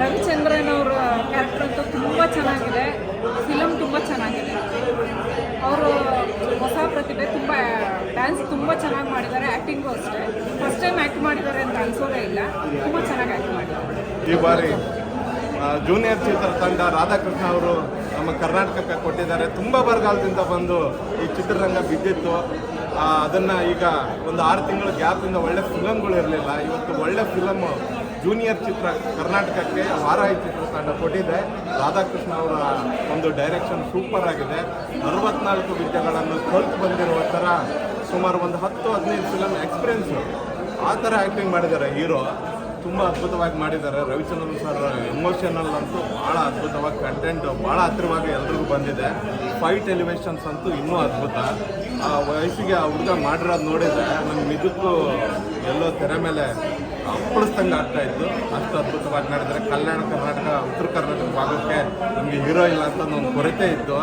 ರವಿಚಂದ್ರನ್ ಅವರ ಕ್ಯಾರೆಕ್ಟರ್ ಅಂತೂ ತುಂಬ ಚೆನ್ನಾಗಿದೆ. ಫಿಲಮ್ ತುಂಬ ಚೆನ್ನಾಗಿದೆ. ಅವರು ಹೊಸ ಪ್ರತಿಭೆ, ತುಂಬ ಡ್ಯಾನ್ಸ್ ತುಂಬ ಚೆನ್ನಾಗಿ ಮಾಡಿದ್ದಾರೆ. ಆ್ಯಕ್ಟಿಂಗು ಅಷ್ಟೇ, ಫಸ್ಟ್ ಟೈಮ್ ಆ್ಯಕ್ಟ್ ಮಾಡಿದ್ದಾರೆ ಅಂತ ಅನ್ಸೋದೇ ಇಲ್ಲ. ತುಂಬ ಚೆನ್ನಾಗಿ ಆ್ಯಕ್ಟ್ ಮಾಡಿದ್ದಾರೆ. ಈ ಬಾರಿ ಜೂನಿಯರ್ ಚಿತ್ರತಂಡ ರಾಧಾಕೃಷ್ಣ ಅವರು ನಮ್ಮ ಕರ್ನಾಟಕಕ್ಕೆ ಕೊಟ್ಟಿದ್ದಾರೆ. ತುಂಬ ಬರಗಾಲದಿಂದ ಬಂದು ಈ ಚಿತ್ರರಂಗ ಬಿದ್ದಿತ್ತು. ಅದನ್ನು ಈಗ ಒಂದು 6 ತಿಂಗಳ ಗ್ಯಾಪಿಂದ ಒಳ್ಳೆ ಫಿಲಮ್ಗಳು ಇರಲಿಲ್ಲ. ಇವತ್ತು ಒಳ್ಳೆ ಫಿಲಮ್ ಜೂನಿಯರ್ ಚಿತ್ರ ಕರ್ನಾಟಕಕ್ಕೆ ವಾರಾಹಿ ಚಿತ್ರತಂಡ ಕೊಟ್ಟಿದೆ. ರಾಧಾಕೃಷ್ಣ ಅವರ ಒಂದು ಡೈರೆಕ್ಷನ್ ಸೂಪರ್ ಆಗಿದೆ. 64 ವಿದ್ಯೆಗಳನ್ನು ಕಲ್ತು ಬಂದಿರುವ ಥರ ಸುಮಾರು ಒಂದು 10-15 ಫಿಲಮ್ ಎಕ್ಸ್ಪೀರಿಯನ್ಸು ಆ ಥರ ಆ್ಯಕ್ಟಿಂಗ್ ಮಾಡಿದ್ದಾರೆ ಹೀರೋ. ತುಂಬ ಅದ್ಭುತವಾಗಿ ಮಾಡಿದ್ದಾರೆ. ರವಿಚಂದ್ರನ್ ಸರ್ ಎಮೋಷನಲ್ ಅಂತೂ ಭಾಳ ಅದ್ಭುತವಾಗಿ, ಕಂಟೆಂಟ್ ಭಾಳ ಹತ್ತಿರವಾಗಿ ಎಲ್ರಿಗೂ ಬಂದಿದೆ. ಫೈಟ್ ಎಲಿವೇಶನ್ಸ್ ಅಂತೂ ಇನ್ನೂ ಅದ್ಭುತ. ಆ ವಯಸ್ಸಿಗೆ ಆ ಹುಡುಗ ಮಾಡಿರೋದು ನೋಡಿದರೆ ನಮ್ಗೆ ಇದಕ್ಕೂ ಎಲ್ಲೋ ತೆರೆ ಮೇಲೆ ಅಪ್ಪಳಿಸ್ದಂಗೆ ಆಗ್ತಾಯಿತ್ತು. ಅಷ್ಟು ಅದ್ಭುತವಾಗಿ ಮಾಡಿದರೆ. ಕಲ್ಯಾಣ ಕರ್ನಾಟಕ, ಉತ್ತರ ಕರ್ನಾಟಕ ಭಾಗಕ್ಕೆ ನಮಗೆ ಹೀರೋ ಇಲ್ಲ ಅಂತ ಒಂದು ಕೊರತೆ ಇತ್ತು.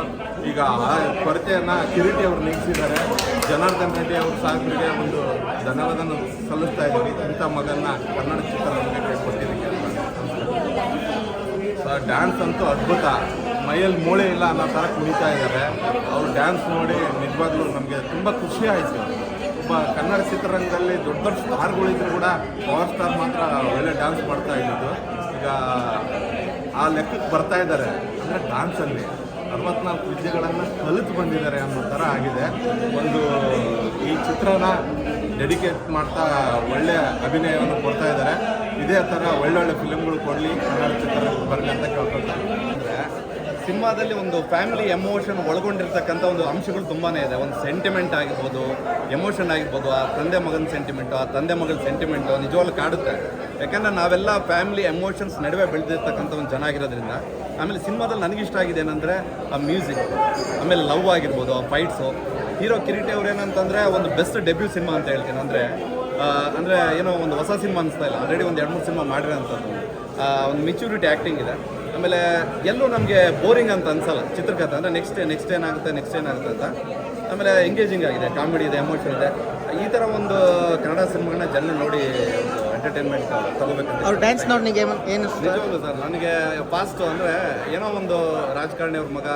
ಈಗ ಆ ಕೊರತೆಯನ್ನು ಕಿರೀಟಿ ಅವರು ನೀಗಿಸಿದ್ದಾರೆ. ಜನಾರ್ದನ್ ರೆಡ್ಡಿ ಅವ್ರ ಸಾಹೇಬರಿಗೆ ಒಂದು ಧನ್ಯವಾದನ ಸಲ್ಲಿಸ್ತಾ ಇದ್ದೀವಿ. ಇಂಥ ಮಗನ್ನ ಕನ್ನಡ ಚಿತ್ರರಂಗಕ್ಕೆ ಕೊಟ್ಟಿದ್ದಕ್ಕೆ. ಡ್ಯಾನ್ಸ್ ಅಂತೂ ಅದ್ಭುತ. ಮೈಯಲ್ಲಿ ಮೂಳೆ ಇಲ್ಲ ಅನ್ನೋ ಥರ ಕುಣಿತಾ ಇದ್ದಾರೆ. ಅವ್ರು ಡ್ಯಾನ್ಸ್ ನೋಡಿ ನಿಜವಾಗ್ಲೂ ನಮಗೆ ತುಂಬ ಖುಷಿ ಆಯಿತು. ಒಬ್ಬ ಕನ್ನಡ ಚಿತ್ರರಂಗದಲ್ಲಿ ದೊಡ್ಡ ದೊಡ್ಡ ಸ್ಟಾರ್ಗಳಿದ್ರು ಕೂಡ ಪವರ್ ಸ್ಟಾರ್ ಮಾತ್ರ ಒಳ್ಳೆ ಡ್ಯಾನ್ಸ್ ಮಾಡ್ತಾ ಇದ್ದಿದ್ದು. ಈಗ ಆ ಲೆಕ್ಕಕ್ಕೆ ಬರ್ತಾ ಇದ್ದಾರೆ. ಅಂದರೆ ಡ್ಯಾನ್ಸಲ್ಲಿ 64 ವಿದ್ಯೆಗಳನ್ನು ಕಲಿತು ಬಂದಿದ್ದಾರೆ ಅನ್ನೋ ಥರ ಆಗಿದೆ. ಒಂದು ಈ ಚಿತ್ರನ ಡೆಡಿಕೇಟ್ ಮಾಡ್ತಾ ಒಳ್ಳೆಯ ಅಭಿನಯವನ್ನು ಕೊಡ್ತಾ ಇದ್ದಾರೆ. ಇದೇ ಥರ ಒಳ್ಳೊಳ್ಳೆ ಫಿಲಮ್ಗಳು ಕೊಡಲಿ, ಕನ್ನಡ ಚಿತ್ರರಂಗಕ್ಕೆ ಬರಲಿ ಅಂತ ಕೇಳ್ಕೊಳ್ತಾರೆ. ಅಂದರೆ ಸಿನಿಮಾದಲ್ಲಿ ಒಂದು ಫ್ಯಾಮಿಲಿ ಎಮೋಷನ್ ಒಳಗೊಂಡಿರ್ತಕ್ಕಂಥ ಒಂದು ಅಂಶಗಳು ತುಂಬಾ ಇದೆ. ಒಂದು ಸೆಂಟಿಮೆಂಟ್ ಆಗಿರ್ಬೋದು, ಎಮೋಷನ್ ಆಗಿರ್ಬೋದು, ಆ ತಂದೆ ಮಗನ ಸೆಂಟಿಮೆಂಟು, ಆ ತಂದೆ ಮಗನ ಸೆಂಟಿಮೆಂಟು ನಿಜವಾಗ್ಲೂ ಕಾಡುತ್ತೆ. ಯಾಕೆಂದರೆ ನಾವೆಲ್ಲ ಫ್ಯಾಮಿಲಿ ಎಮೋಷನ್ಸ್ ನಡುವೆ ಬೆಳೆದಿರ್ತಕ್ಕಂಥ ಒಂದು ಜನ ಆಗಿರೋದ್ರಿಂದ. ಆಮೇಲೆ ಸಿನಿಮಾದಲ್ಲಿ ನನಗಿಷ್ಟ ಆಗಿದೆ ಏನಂದರೆ ಆ ಮ್ಯೂಸಿಕ್, ಆಮೇಲೆ ಲವ್ ಆಗಿರ್ಬೋದು, ಆ ಫೈಟ್ಸು. ಹೀರೋ ಕಿರೀಟಿ ಅವ್ರು ಏನಂತಂದರೆ ಒಂದು ಬೆಸ್ಟ್ ಡೆಬ್ಯೂ ಸಿನಿಮಾ ಅಂತ ಹೇಳ್ತೀನಿ. ಅಂದರೆ ಏನೋ ಒಂದು ಹೊಸ ಸಿನಿಮಾ ಅನಿಸ್ತಾ ಇಲ್ಲ. ಆಲ್ರೆಡಿ ಒಂದು 2-3 ಸಿನಿಮಾ ಮಾಡಿರೋಂಥದ್ದು. ಒಂದು ಮೆಚ್ಯೂರಿಟಿ ಆ್ಯಕ್ಟಿಂಗ್ ಇದೆ. ಆಮೇಲೆ ಎಲ್ಲೂ ನಮಗೆ ಬೋರಿಂಗ್ ಅಂತ ಅನ್ಸಲ್ಲ ಚಿತ್ರಕಥೆ. ಅಂದರೆ ನೆಕ್ಸ್ಟ್ ಏನಾಗುತ್ತೆ ಅಂತ. ಆಮೇಲೆ ಎಂಗೇಜಿಂಗ್ ಆಗಿದೆ, ಕಾಮಿಡಿ ಇದೆ, ಎಮೋಷನ್ ಇದೆ. ಈ ಥರ ಒಂದು ಕನ್ನಡ ಸಿನಿಮಾಗಳನ್ನ ಜನ ನೋಡಿ ಎಂಟರ್ಟೈನ್ಮೆಂಟ್ ತಗೋಬೇಕಂತ. ಅವ್ರು ಡ್ಯಾನ್ಸ್ ನೋಡಿ ನಿಮಗೆ ಏನು ನಿಜವಾಗ್ಲೂ ಸರ್ ನನಗೆ ಫಾಸ್ಟು ಅಂದರೆ ಏನೋ ಒಂದು ರಾಜಕಾರಣಿ ಅವ್ರ ಮಗ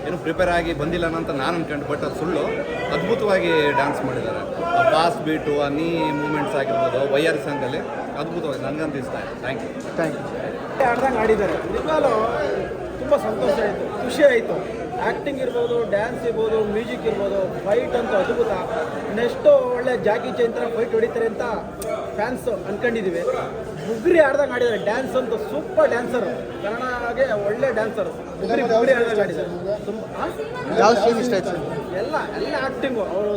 ಏನೋ ಪ್ರಿಪೇರ್ ಆಗಿ ಬಂದಿಲ್ಲ ಅಂತ ನಾನು ಅನ್ಕೊಂಡು, ಬಟ್ ಅದು ಸುಳ್ಳು. ಅದ್ಭುತವಾಗಿ ಡ್ಯಾನ್ಸ್ ಮಾಡಿದ್ದಾರೆ. ಆ ಫಾಸ್ಟ್ ಬೀಟು, ಆ ನೀ ಮೂಮೆಂಟ್ಸ್ ಆಗಿರ್ಬೋದು, ವೈಆರ್ ಸಾಂಗಲ್ಲಿ ಅದ್ಭುತವಾಗಿ ನನಗಂತ ಇಷ್ಟ ಆಯಿತು. Thank you. ಆಡ್ದಂಗೆ ಆಡಿದ್ದಾರೆ. ನಿಜವಾಗ್ಲೂ ತುಂಬ ಸಂತೋಷ ಆಯಿತು, ಖುಷಿ ಆಯಿತು. ಆ್ಯಕ್ಟಿಂಗ್ ಇರ್ಬೋದು, ಡ್ಯಾನ್ಸ್ ಇರ್ಬೋದು, ಮ್ಯೂಸಿಕ್ ಇರ್ಬೋದು, ಫೈಟ್ ಅಂತೂ ಅದ್ಭುತ. ನೆಕ್ಸ್ಟು ಒಳ್ಳೆ ಜಾಕಿ ಚೈನ್ ಥರ ಫೈಟ್ ಹೊಡಿತಾರೆ ಅಂತ ಫ್ಯಾನ್ಸ್ ಅಂದ್ಕೊಂಡಿದ್ದೀವಿ. ಮುಗ್ರಿ ಆಡ್ದಂಗೆ ಆಡಿದ್ದಾರೆ. ಡ್ಯಾನ್ಸ್ ಅಂತೂ ಸೂಪರ್ ಡ್ಯಾನ್ಸರು, ಕನ್ನಡಗೆ ಒಳ್ಳೆ ಡ್ಯಾನ್ಸರು. ಮುಗ್ರಿ ಆಡ್ದಂಗೆ ಆಡಿದ್ದಾರೆ. ತುಂಬ ಯಾವ ಸೀನ್ ಇಷ್ಟ ಆಯ್ತು? ಎಲ್ಲ ಆ್ಯಕ್ಟಿಂಗು, ಅವರು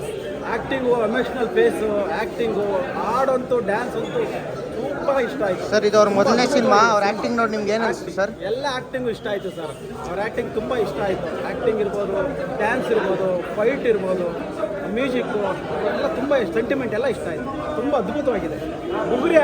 ಆ್ಯಕ್ಟಿಂಗು, ಎಮೋಷ್ನಲ್ ಫೇಸು, ಆ್ಯಕ್ಟಿಂಗು, ಹಾಡಂತೂ, ಡ್ಯಾನ್ಸ್ ಅಂತೂ ತುಂಬ ಇಷ್ಟ ಆಯಿತು ಸರ್. ಇದು ಅವ್ರ ಮೊದಲನೇ ಸಿನಿಮಾ. ಅವ್ರ ಆ್ಯಕ್ಟಿಂಗ್ ನೋಡಿ ನಿಮ್ಗೆ ಏನು ಅನಿಸ್ತು ಸರ್? ಎಲ್ಲ ಆ್ಯಕ್ಟಿಂಗು ಇಷ್ಟ ಆಯಿತು ಸರ್. ಅವ್ರ ಆ್ಯಕ್ಟಿಂಗ್ ತುಂಬ ಇಷ್ಟ ಆಯಿತು. ಆ್ಯಕ್ಟಿಂಗ್ ಇರ್ಬೋದು, ಡ್ಯಾನ್ಸ್ ಇರ್ಬೋದು, ಫೈಟ್ ಇರ್ಬೋದು, ಮ್ಯೂಸಿಕ್ಕು ಎಲ್ಲ ತುಂಬ ಸೆಂಟಿಮೆಂಟ್ ಎಲ್ಲ ಇಷ್ಟ ಆಯಿತು. ತುಂಬ ಅದ್ಭುತವಾಗಿದೆ. ಮುಗ್ರಿ